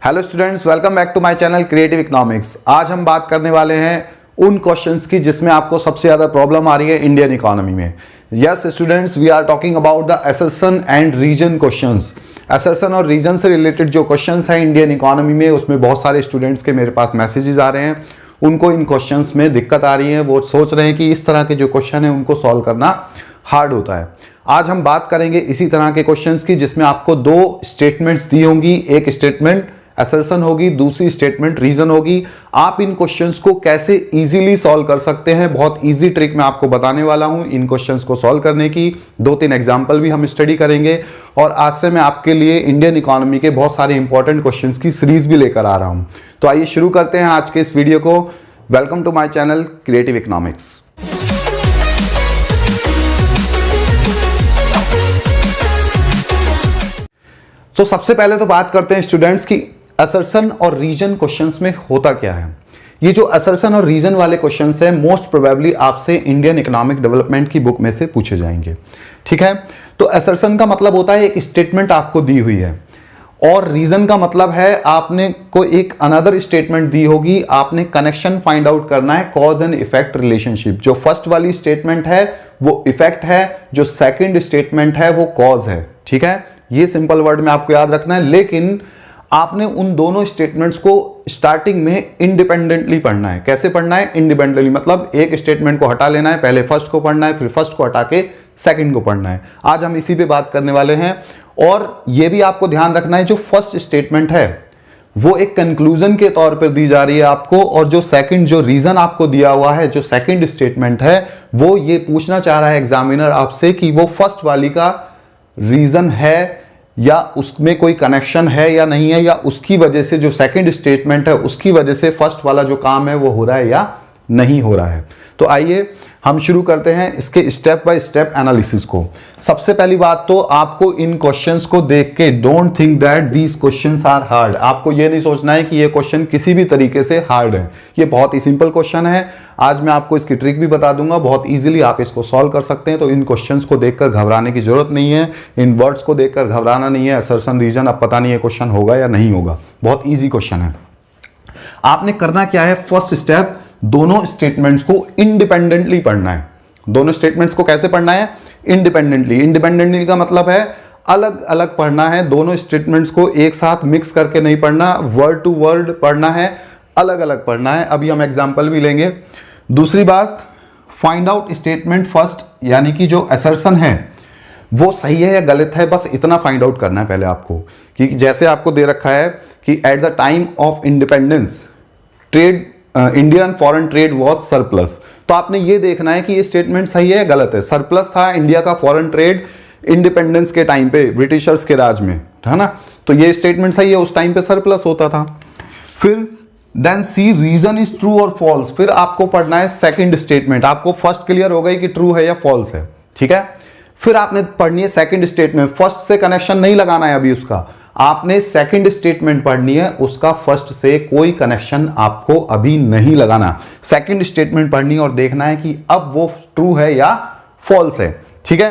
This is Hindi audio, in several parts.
Hello students, welcome back to my channel creative economics. आज हम बात करने वाले हैं उन क्वेश्चंस की जिसमें आपको सबसे ज्यादा प्रॉब्लम आ रही है इंडियन इकोनॉमी में। Yes students, we are talking about the assertion and reason questions. Assertion और रीजन से रिलेटेड जो क्वेश्चंस हैं इंडियन इकोनॉमी में, उसमें बहुत सारे स्टूडेंट्स के मेरे पास मैसेजेस आ रहे हैं। उनको इन क्वेश्चंस में दिक्कत आ रही है, वो सोच रहे हैं कि इस तरह के जो क्वेश्चन है उनको सॉल्व करना हार्ड होता है। आज हम बात करेंगे इसी तरह के क्वेश्चंस की जिसमें आपको दो स्टेटमेंट्स दी होंगी, एक स्टेटमेंट असर्शन होगी, दूसरी स्टेटमेंट रीजन होगी। आप इन क्वेश्चंस को कैसे इजीली सॉल्व कर सकते हैं, बहुत इजी ट्रिक मैं आपको बताने वाला हूं इन क्वेश्चंस को सॉल्व करने की। 2-3 एग्जांपल भी हम स्टडी करेंगे और आज से मैं आपके लिए इंडियन इकोनॉमी के बहुत सारे इंपॉर्टेंट क्वेश्चंस की सीरीज भी लेकर आ रहा हूं। तो आइए शुरू करते हैं आज के इस वीडियो को। Welcome to my channel creative economics. तो सबसे पहले तो बात करते हैं स्टूडेंट्स की असर्शन और रीजन क्वेश्चंस में होता क्या है। ये जो असर्शन और रीजन वाले क्वेश्चंस हैं मोस्ट प्रोबेबली आपसे इंडियन इकोनॉमिक डेवलपमेंट की बुक में से पूछे जाएंगे। ठीक है, तो असर्शन का मतलब होता है एक स्टेटमेंट आपको दी हुई है और रीजन का मतलब है आपने को एक अनदर स्टेटमेंट दी होगी, आपने कनेक्शन फाइंड आउट करना है, कॉज एंड इफेक्ट रिलेशनशिप। जो फर्स्ट वाली स्टेटमेंट है वो इफेक्ट है, जो सेकेंड स्टेटमेंट है वो कॉज है। ठीक है, ये सिंपल वर्ड में आपको याद रखना है, लेकिन आपने उन दोनों स्टेटमेंट्स को स्टार्टिंग में इंडिपेंडेंटली पढ़ना है। कैसे पढ़ना है? इंडिपेंडेंटली मतलब एक स्टेटमेंट को हटा लेना है, पहले फर्स्ट को पढ़ना है, फिर फर्स्ट को हटा के सेकंड को पढ़ना है। आज हम इसी पे बात करने वाले हैं और यह भी आपको ध्यान रखना है जो फर्स्ट स्टेटमेंट है वो एक कंक्लूजन के तौर पर दी जा रही है आपको, और जो सेकंड जो रीजन आपको दिया हुआ है, जो सेकंड स्टेटमेंट है, वो ये पूछना चाह रहा है एग्जामिनर आपसे कि वो फर्स्ट वाली का रीजन है या उसमें कोई कनेक्शन है या नहीं है, या उसकी वजह से जो सेकंड स्टेटमेंट है उसकी वजह से फर्स्ट वाला जो काम है वो हो रहा है या नहीं हो रहा है। तो आइए हम शुरू करते हैं इसके स्टेप बाय स्टेप एनालिसिस को। सबसे पहली बात तो आपको इन क्वेश्चंस को देख के don't think that these questions are hard. आपको ये नहीं सोचना है कि ये क्वेश्चन किसी भी तरीके से हार्ड है। ये बहुत ही सिंपल क्वेश्चन है। आज मैं आपको इसकी ट्रिक भी बता दूंगा, बहुत इजीली आप इसको सॉल्व कर सकते हैं। तो इन क्वेश्चंस को देखकर घबराने की जरूरत नहीं है, इन वर्ड्स को देखकर घबराना नहीं है। असर्शन रीजन अब पता नहीं है क्वेश्चन होगा या नहीं होगा, बहुत ईजी क्वेश्चन है। आपने करना क्या है, फर्स्ट स्टेप दोनों स्टेटमेंट्स को इंडिपेंडेंटली पढ़ना है। दोनों स्टेटमेंट्स को कैसे पढ़ना है? इंडिपेंडेंटली। इंडिपेंडेंटली का मतलब है अलग अलग पढ़ना है, दोनों स्टेटमेंट्स को एक साथ मिक्स करके नहीं पढ़ना, वर्ड टू वर्ड पढ़ना है, अलग अलग पढ़ना है। अभी हम एग्जांपल भी लेंगे। दूसरी बात, फाइंड आउट स्टेटमेंट फर्स्ट, यानी कि जो असर्शन है वो सही है या गलत है, बस इतना फाइंड आउट करना है पहले आपको। कि जैसे आपको दे रखा है कि at the time of independence trade Indian foreign trade was surplus, तो आपने ये देखना है कि ये स्टेटमेंट सही है या गलत है। सरप्लस था इंडिया का फॉरेन ट्रेड इंडिपेंडेंस के टाइम पे, ब्रिटिशर्स के राज में, है ना, तो ये स्टेटमेंट सही है, उस टाइम पे सरप्लस होता था। फिर then see reason is true और फॉल्स। फिर आपको पढ़ना है सेकंड स्टेटमेंट। आपको फर्स्ट क्लियर हो गई कि ट्रू है या फॉल्स है, ठीक है। फिर आपने पढ़नी है सेकंड स्टेटमेंट। फर्स्ट से कनेक्शन नहीं लगाना है अभी उसका, आपने सेकंड स्टेटमेंट पढ़नी है, उसका फर्स्ट से कोई कनेक्शन आपको अभी नहीं लगाना। सेकंड स्टेटमेंट पढ़नी है और देखना है कि अब वो ट्रू है या फॉल्स है, ठीक है।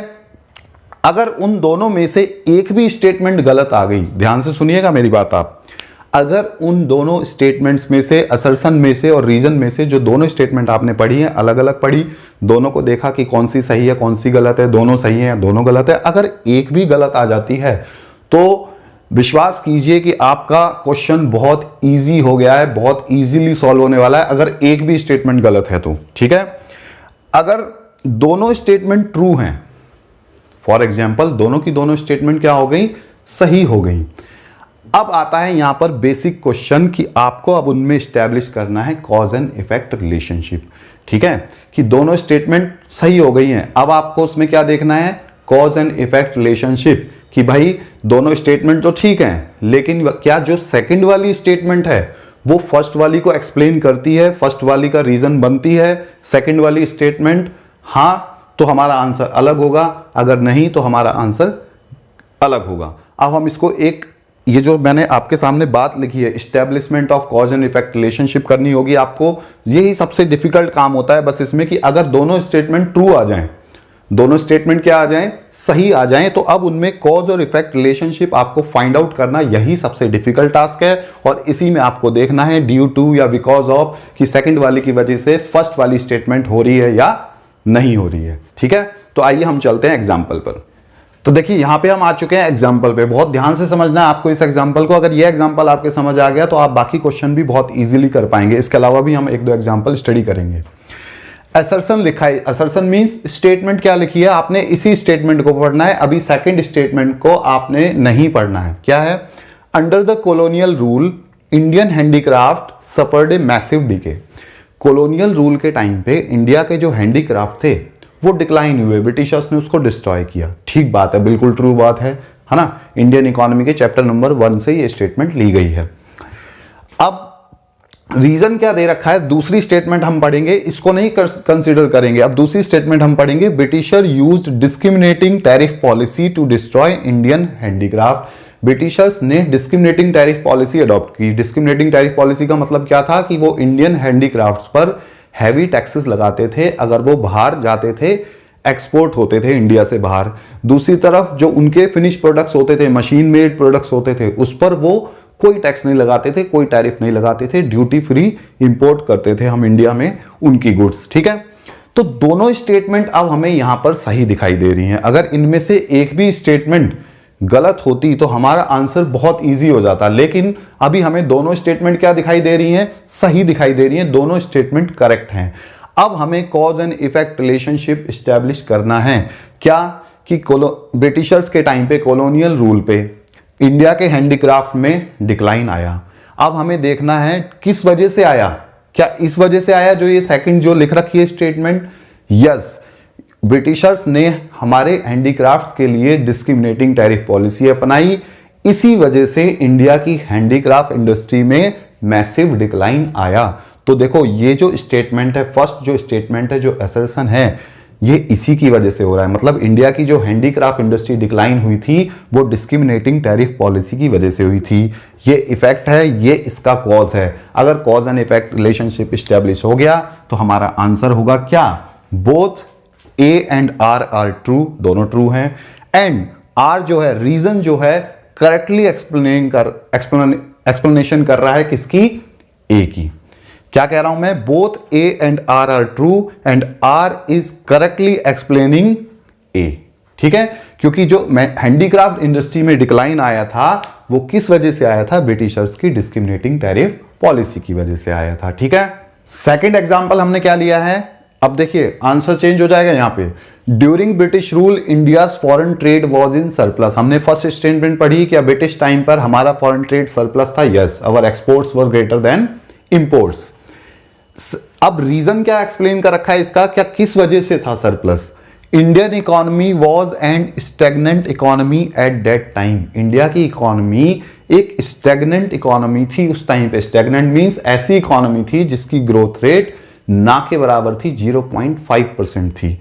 अगर उन दोनों में से एक भी स्टेटमेंट गलत आ गई, ध्यान से सुनिएगा मेरी बात आप, अगर उन दोनों स्टेटमेंट्स में से, असर्शन में से और रीजन में से, जो दोनों स्टेटमेंट आपने पढ़ी है, अलग अलग पढ़ी, दोनों को देखा कि कौन सी सही है कौन सी गलत है, दोनों सही है या दोनों गलत है, अगर एक भी गलत आ जाती है तो विश्वास कीजिए कि आपका क्वेश्चन बहुत इजी हो गया है, बहुत इजीली सॉल्व होने वाला है, अगर एक भी स्टेटमेंट गलत है तो, ठीक है। अगर दोनों स्टेटमेंट ट्रू हैं, फॉर एग्जाम्पल दोनों की दोनों स्टेटमेंट क्या हो गई, सही हो गई। अब आता है यहां पर बेसिक क्वेश्चन कि आपको अब उनमें स्टैब्लिश करना है कॉज एंड इफेक्ट रिलेशनशिप, ठीक है, कि दोनों स्टेटमेंट सही हो गई हैं। अब आपको उसमें क्या देखना है, कॉज एंड इफेक्ट रिलेशनशिप, कि भाई दोनों स्टेटमेंट तो ठीक हैं, लेकिन क्या जो सेकंड वाली स्टेटमेंट है वो फर्स्ट वाली को एक्सप्लेन करती है, फर्स्ट वाली का रीजन बनती है सेकंड वाली स्टेटमेंट? हाँ, तो हमारा आंसर अलग होगा, अगर नहीं तो हमारा आंसर अलग होगा। अब हम इसको एक, ये जो मैंने आपके सामने बात लिखी है, establishment of cause and effect relationship करनी होगी आपको। यही सबसे डिफिकल्ट काम होता है बस इसमें, कि अगर दोनों स्टेटमेंट ट्रू आ जाएं दोनों स्टेटमेंट क्या आ जाएं, सही आ जाएं, तो अब उनमें कॉज और इफेक्ट रिलेशनशिप आपको फाइंड आउट करना यही सबसे डिफिकल्ट टास्क है। और इसी में आपको देखना है ड्यू टू या बिकॉज ऑफ कि सेकंड वाली की वजह से फर्स्ट वाली स्टेटमेंट हो रही है या नहीं हो रही है। ठीक है, तो आइए हम चलते हैं एग्जाम्पल पर। तो देखिए यहां पे हम आ चुके हैं एग्जाम्पल पे। बहुत ध्यान से समझना है आपको इस एग्जाम्पल को। अगर ये एग्जाम्पल आपके समझ आ गया तो आप बाकी क्वेश्चन भी बहुत इजीली कर पाएंगे। इसके अलावा भी हम एक दो एग्जाम्पल स्टडी करेंगे। असर्शन लिखा है, असर्शन मींस स्टेटमेंट क्या लिखी है, आपने इसी स्टेटमेंट को पढ़ना है। अभी सेकंड स्टेटमेंट को आपने नहीं पढ़ना है। क्या है, under the colonial rule Indian handicraft suffered a massive decay. Colonial rule के टाइम पे इंडिया के जो हैंडीक्राफ्ट थे वो डिक्लाइन हुए, ब्रिटिशर्स ने उसको डिस्ट्रॉय किया। ठीक बात है, बिल्कुल ट्रू बात है ना। इंडियन इकोनॉमी के चैप्टर नंबर 1 से ये स्टेटमेंट ली गई है। अब रीजन क्या दे रखा है, दूसरी स्टेटमेंट हम पढ़ेंगे, इसको नहीं कंसीडर करेंगे। अब दूसरी स्टेटमेंट हम पढ़ेंगे, Britisher used discriminating tariff policy to destroy Indian handicraft. Britishers ने डिस्क्रिमिनेटिंग टैरिफ पॉलिसी अडॉप्ट की। डिस्क्रिमिनेटिंग टैरिफ पॉलिसी का मतलब क्या था कि वो इंडियन हैंडीक्राफ्ट्स पर हैवी टैक्सेस लगाते थे अगर वो बाहर जाते थे, एक्सपोर्ट होते थे इंडिया से बाहर। दूसरी तरफ जो उनके फिनिश प्रोडक्ट्स होते थे, मशीन मेड प्रोडक्ट्स होते थे, उस पर वो कोई टैक्स नहीं लगाते थे, कोई टैरिफ नहीं लगाते थे, ड्यूटी फ्री इंपोर्ट करते थे हम इंडिया में उनकी गुड्स। ठीक है, तो दोनों स्टेटमेंट अब हमें यहां पर सही दिखाई दे रही हैं। अगर इनमें से एक भी स्टेटमेंट गलत होती तो हमारा आंसर बहुत इजी हो जाता, लेकिन अभी हमें दोनों स्टेटमेंट क्या दिखाई दे रही हैं, सही दिखाई दे रही हैं, दोनों स्टेटमेंट करेक्ट हैं। अब हमें cause and effect relationship establish करना है। क्या कि ब्रिटिशर्स के टाइम पे कॉलोनियल रूल पे इंडिया के हैंडीक्राफ्ट में डिक्लाइन आया। अब हमें देखना है किस वजह से आया, क्या इस वजह से आया जो ये सेकंड जो लिख रखी है स्टेटमेंट, यस, ब्रिटिशर्स ने हमारे हैंडीक्राफ्ट्स के लिए डिस्क्रिमिनेटिंग टैरिफ पॉलिसी अपनाई, इसी वजह से इंडिया की हैंडीक्राफ्ट इंडस्ट्री में मैसिव डिक्लाइन आया। तो देखो ये जो स्टेटमेंट है, फर्स्ट जो स्टेटमेंट है, जो असर्शन है, ये इसी की वजह से हो रहा है। मतलब इंडिया की जो हैंडीक्राफ्ट इंडस्ट्री डिक्लाइन हुई थी वो डिस्क्रिमिनेटिंग टैरिफ पॉलिसी की वजह से हुई थी। ये इफेक्ट है, ये इसका कॉज है। अगर cause and effect relationship establish हो गया तो हमारा आंसर होगा क्या, both A and R are true, दोनों ट्रू हैं। एंड आर जो है, रीजन जो है, करेक्टली एक्सप्लेनेशन कर रहा है किसकी, ए की। क्या कह रहा हूं मैं, both A and R are true and R is correctly explaining A. ठीक है, क्योंकि जो हैंडीक्राफ्ट इंडस्ट्री में डिक्लाइन आया था वो किस वजह से आया था, ब्रिटिशर्स की डिस्क्रिमिनेटिंग टैरिफ पॉलिसी की वजह से आया था। ठीक है, सेकंड एग्जांपल हमने क्या लिया है, अब देखिए आंसर चेंज हो जाएगा यहां पे। During British rule India foreign trade was in surplus. हमने फर्स्ट स्टेटमेंट पढ़ी कि ब्रिटिश टाइम पर हमारा फॉरेन ट्रेड सरप्लस था, यस, अवर एक्सपोर्ट्स वर ग्रेटर देन इंपोर्ट्स। अब रीजन क्या एक्सप्लेन कर रखा है इसका, क्या किस वजह से था surplus, Indian economy was and stagnant economy at that time. India की इकोनॉमी एक स्टेगनेंट इकोनॉमी थी उस टाइम पे। स्टेगनेंट मींस ऐसी इकोनॉमी थी जिसकी ग्रोथ रेट ना के बराबर थी, 0.5% थी।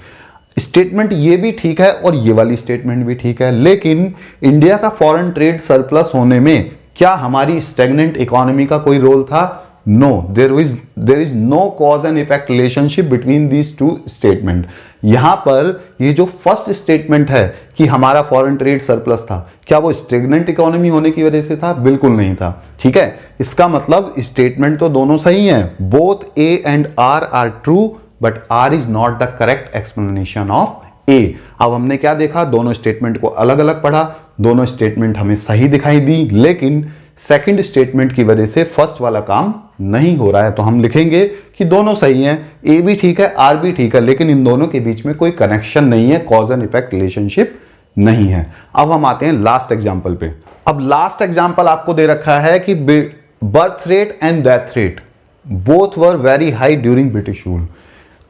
स्टेटमेंट ये भी ठीक है और ये वाली स्टेटमेंट भी ठीक है, लेकिन इंडिया का फॉरेन ट्रेड सरप्लस होने में क्या हमारी स्टेगनेंट इकोनॉमी का कोई रोल था? No, there is no cause and effect relationship between these two statement. यहां पर ये जो फर्स्ट स्टेटमेंट है कि हमारा फॉरेन ट्रेड सरप्लस था, क्या वो स्टेगनेंट इकोनॉमी होने की वजह से था? बिल्कुल नहीं था। ठीक है, इसका मतलब स्टेटमेंट तो दोनों सही हैं, both A and R are true, but R is not the correct explanation of A. अब हमने क्या देखा, दोनों स्टेटमेंट को अलग अलग पढ़ा, दोनों स्टेटमेंट हमें सही दिखाई दी, लेकिन सेकंड स्टेटमेंट की वजह से फर्स्ट वाला काम नहीं हो रहा है। तो हम लिखेंगे कि दोनों सही हैं, ए भी ठीक है, आर भी ठीक है, लेकिन इन दोनों के बीच में कोई कनेक्शन नहीं है, कॉज एंड इफेक्ट रिलेशनशिप नहीं है। अब हम आते हैं लास्ट एग्जांपल पे। अब लास्ट एग्जांपल आपको दे रखा है कि birth rate and death rate both were very high during British rule.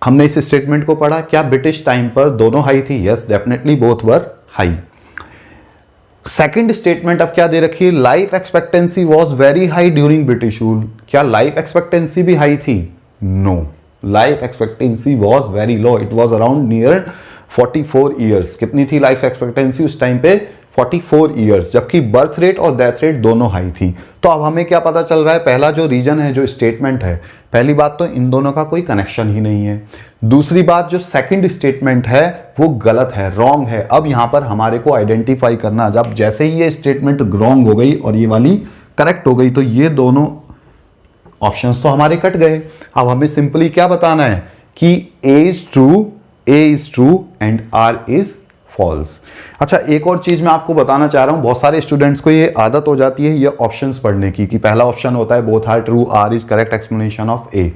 हमने इस स्टेटमेंट को पढ़ा, क्या ब्रिटिश टाइम पर दोनों हाई थी? Yes, definitely both were high. Second statement अब क्या दे रखी है, life expectancy was very high during British rule. क्या लाइफ एक्सपेक्टेंसी भी हाई थी? No, life expectancy was very low, it was around near 44 years. कितनी थी लाइफ एक्सपेक्टेंसी उस टाइम पे? 44 ईयर्स, जबकि बर्थ रेट और डेथ रेट दोनों हाई थी। तो अब हमें क्या पता चल रहा है, पहला जो रीजन है, जो स्टेटमेंट है, पहली बात तो इन दोनों का कोई कनेक्शन ही नहीं है। दूसरी बात, जो सेकंड स्टेटमेंट है वो गलत है, रॉन्ग है। अब यहां पर हमारे को आइडेंटिफाई करना, जब जैसे ही ये स्टेटमेंट रॉन्ग हो गई और ये वाली करेक्ट हो गई, तो ये दोनों ऑप्शंस तो हमारे कट गए। अब हमें सिंपली क्या बताना है कि A is true and R is false. अच्छा, एक और चीज मैं आपको बताना चाह रहा हूं, बहुत सारे स्टूडेंट्स को ये आदत हो जाती है ये ऑप्शंस पढ़ने की, कि पहला ऑप्शन होता है both are true, R is correct explanation of A.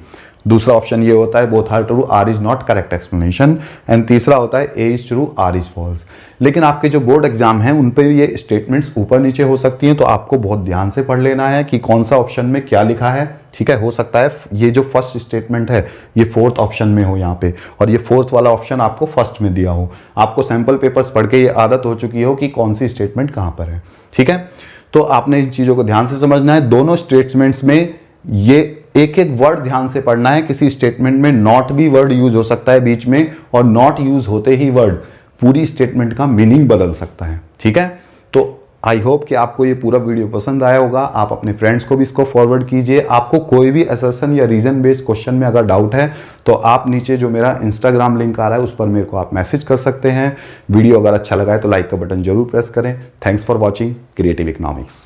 दूसरा ऑप्शन ये होता है both are true, R is not correct explanation. And तीसरा होता है A is true, R is false. लेकिन आपके जो बोर्ड एग्जाम हैं उन पर ये स्टेटमेंट्स ऊपर नीचे हो सकती हैं, तो आपको बहुत ध्यान से पढ़ लेना है कि कौन सा ऑप्शन में क्या लिखा है। ठीक है, हो सकता है ये जो फर्स्ट स्टेटमेंट है ये फोर्थ ऑप्शन में हो यहाँ पे, और ये फोर्थ वाला ऑप्शन आपको फर्स्ट में दिया हो। आपको सैंपल पेपर्स पढ़ के ये आदत हो चुकी हो कि कौन सी स्टेटमेंट कहाँ पर है। ठीक है, तो आपने इन चीज़ों को ध्यान से समझना है। दोनों स्टेटमेंट्स में ये एक एक वर्ड ध्यान से पढ़ना है। किसी स्टेटमेंट में नॉट भी वर्ड यूज हो सकता है बीच में, और नॉट यूज होते ही वर्ड पूरी स्टेटमेंट का मीनिंग बदल सकता है। ठीक है, तो आई होप कि आपको ये पूरा वीडियो पसंद आया होगा। आप अपने फ्रेंड्स को भी इसको फॉरवर्ड कीजिए। आपको कोई भी असर्शन या रीजन बेस्ड क्वेश्चन में अगर डाउट है तो आप नीचे जो मेरा इंस्टाग्राम लिंक आ रहा है उस पर मेरे को आप मैसेज कर सकते हैं। वीडियो अगर अच्छा लगा है तो लाइक का बटन जरूर प्रेस करें। Thanks for watching creative economics.